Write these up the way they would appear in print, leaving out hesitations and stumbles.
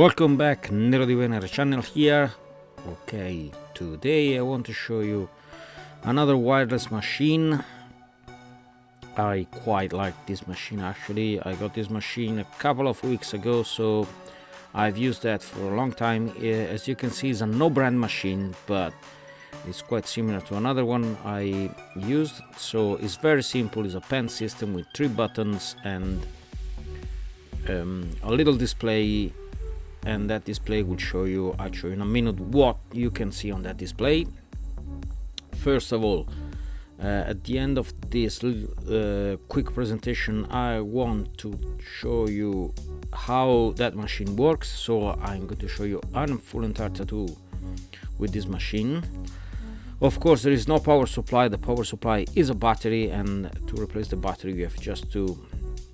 Welcome back, Nero di Venere channel here. Okay, today I want to show you another wireless machine. I quite like this machine actually. I got this machine a couple of weeks ago, so I've used that for a long time. As you can see, it's a no-brand machine, but it's quite similar to another one I used. So it's very simple. It's a pen system with 3 buttons and a little display, and that display will show you, I'll show you in a minute what you can see on that display. First of all, at the end of this quick presentation, I want to show you how that machine works. So I'm going to show you a full entire tattoo with this machine. Of course, there is no power supply. The power supply is a battery, and to replace the battery you have just to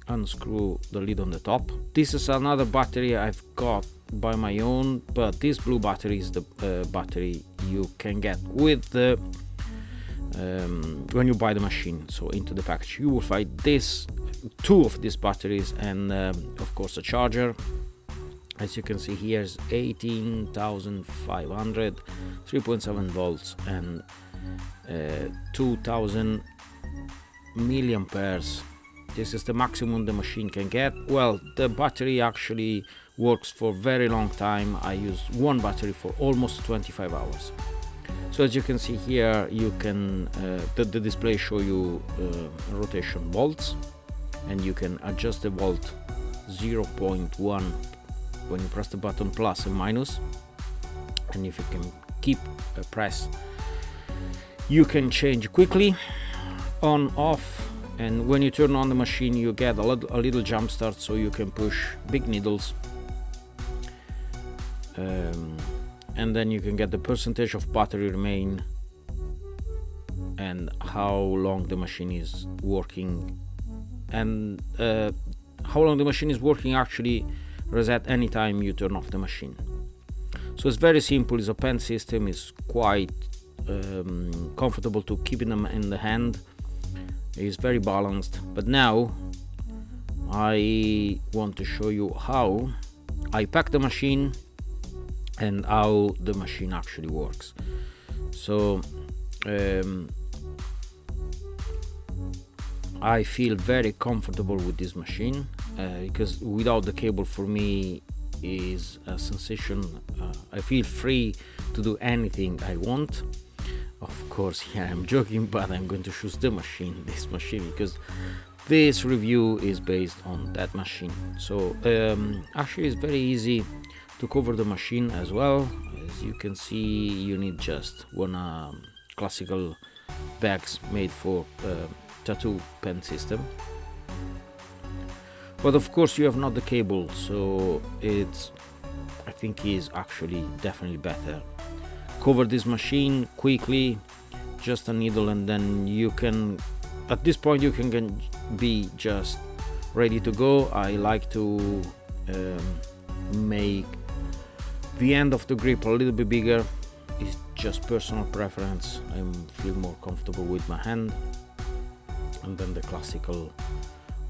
unscrew the lid on the top. This is another battery I've got by my own, but this blue battery is the battery you can get with the when you buy the machine. So into the package you will find this 2 of these batteries and of course a charger. As you can see, here's 18,500 3.7 volts and 2,000 milliamperes. This is the maximum the machine can get. Well, the battery actually works for a very long time. I used one battery for almost 25 hours. So as you can see here, you can the display show you rotation volts, and you can adjust the volt 0.1 when you press the button plus and minus, and if you can keep press, you can change quickly on off. And when you turn on the machine, you get a little jump start, so you can push big needles, and then you can get the percentage of battery remain and how long the machine is working, and how long the machine is working actually reset anytime you turn off the machine. So it's very simple. It's a pen system. It's quite comfortable to keep them in the hand. Is very balanced. But now I want to show you how I pack the machine and how the machine actually works. So I feel very comfortable with this machine because without the cable for me is a sensation. I feel free to do anything I want. Of course, yeah, I'm joking, but I'm going to choose this machine, because this review is based on that machine. So actually it's very easy to cover the machine as well. As you can see, you need just one classical bags made for tattoo pen system. But of course you have not the cable, so I think is actually definitely better. Cover this machine quickly, just a needle, and then you can, at this point you can be just ready to go. I like to make the end of the grip a little bit bigger. It's just personal preference. I feel more comfortable with my hand. And then the classical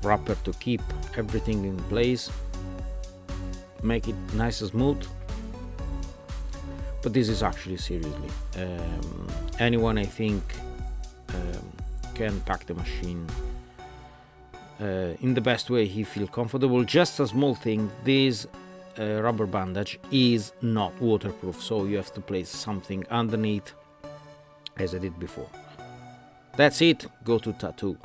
wrapper to keep everything in place, make it nice and smooth. But this is actually seriously anyone, I think, can pack the machine in the best way he feel comfortable. Just a small thing, this rubber bandage is not waterproof, so you have to place something underneath as I did before. That's it. Go to tattoo.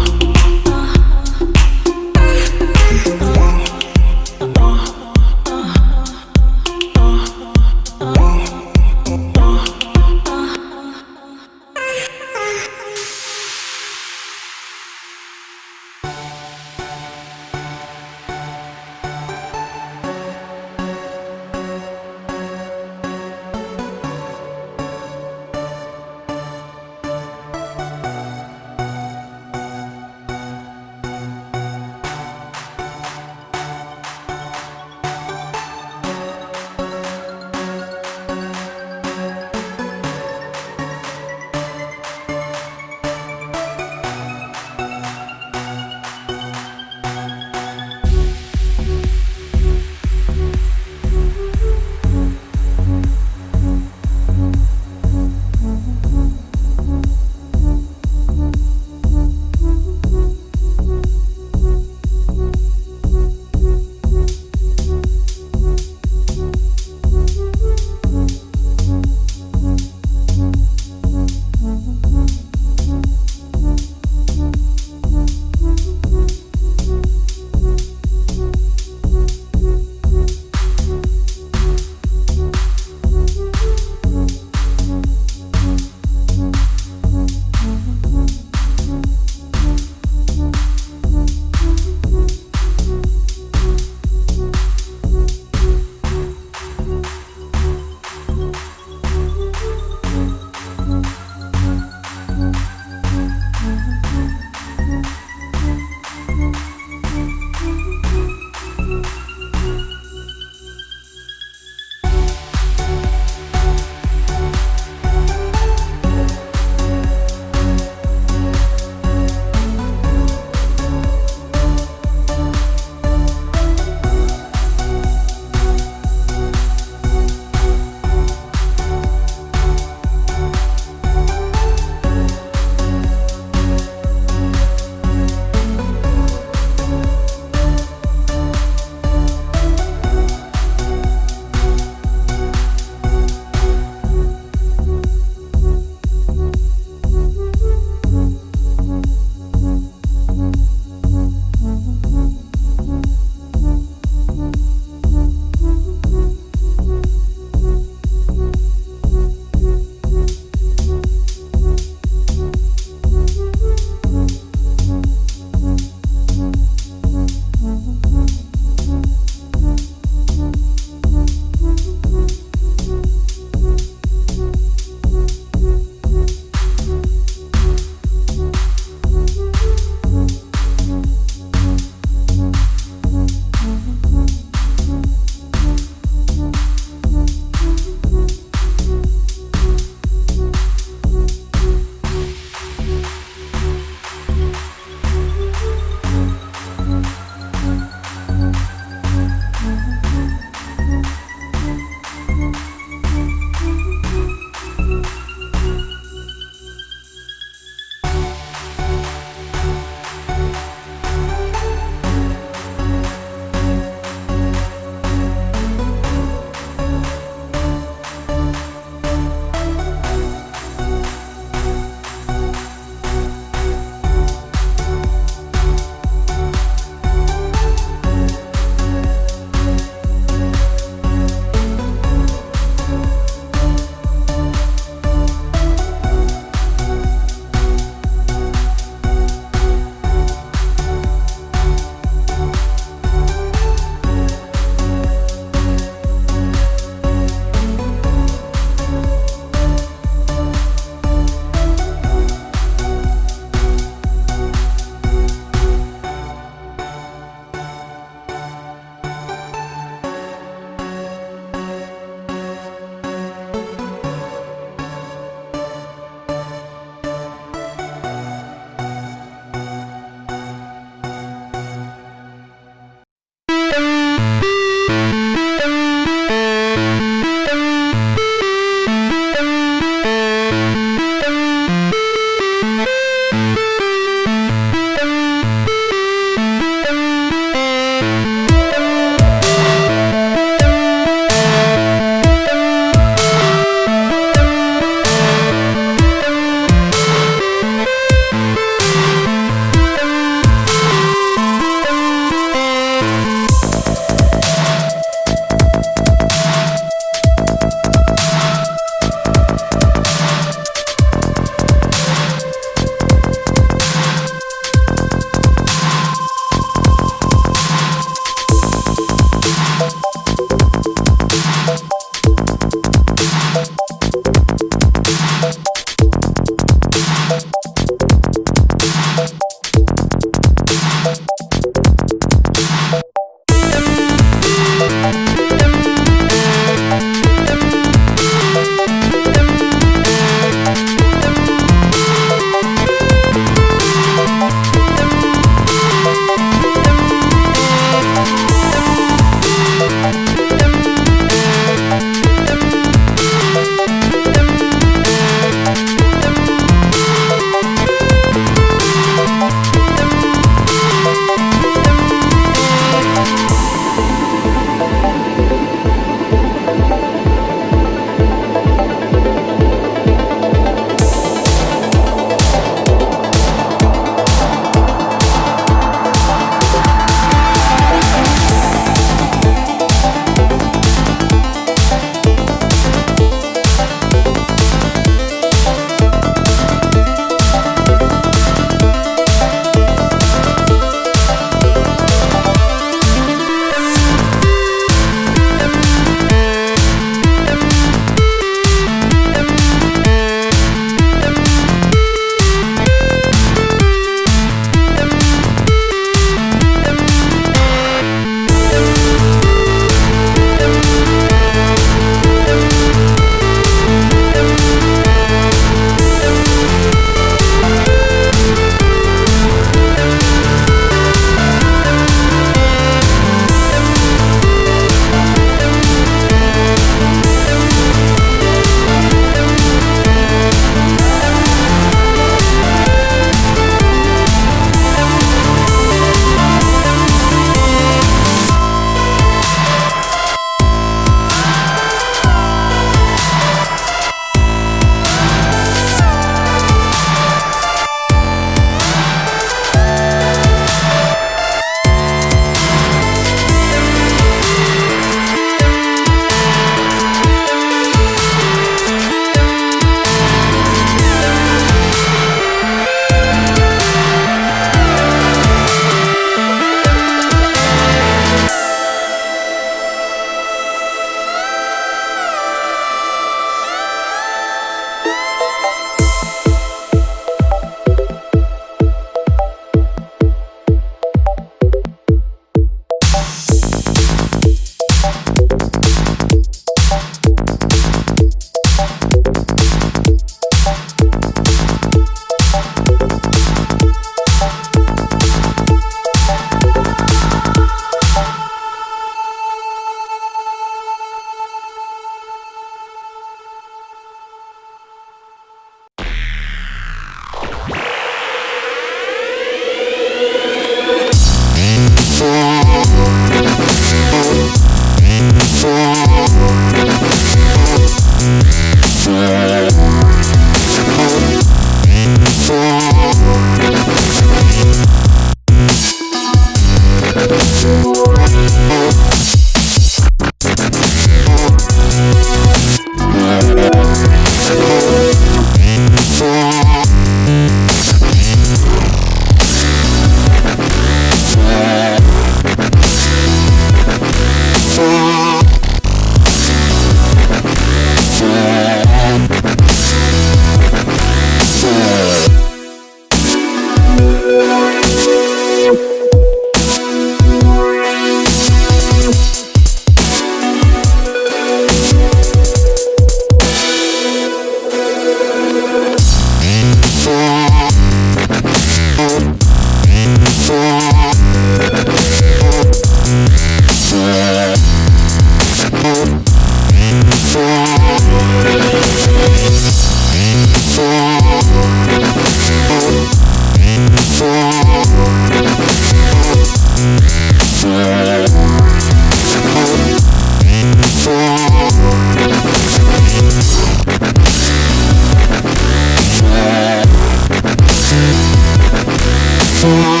for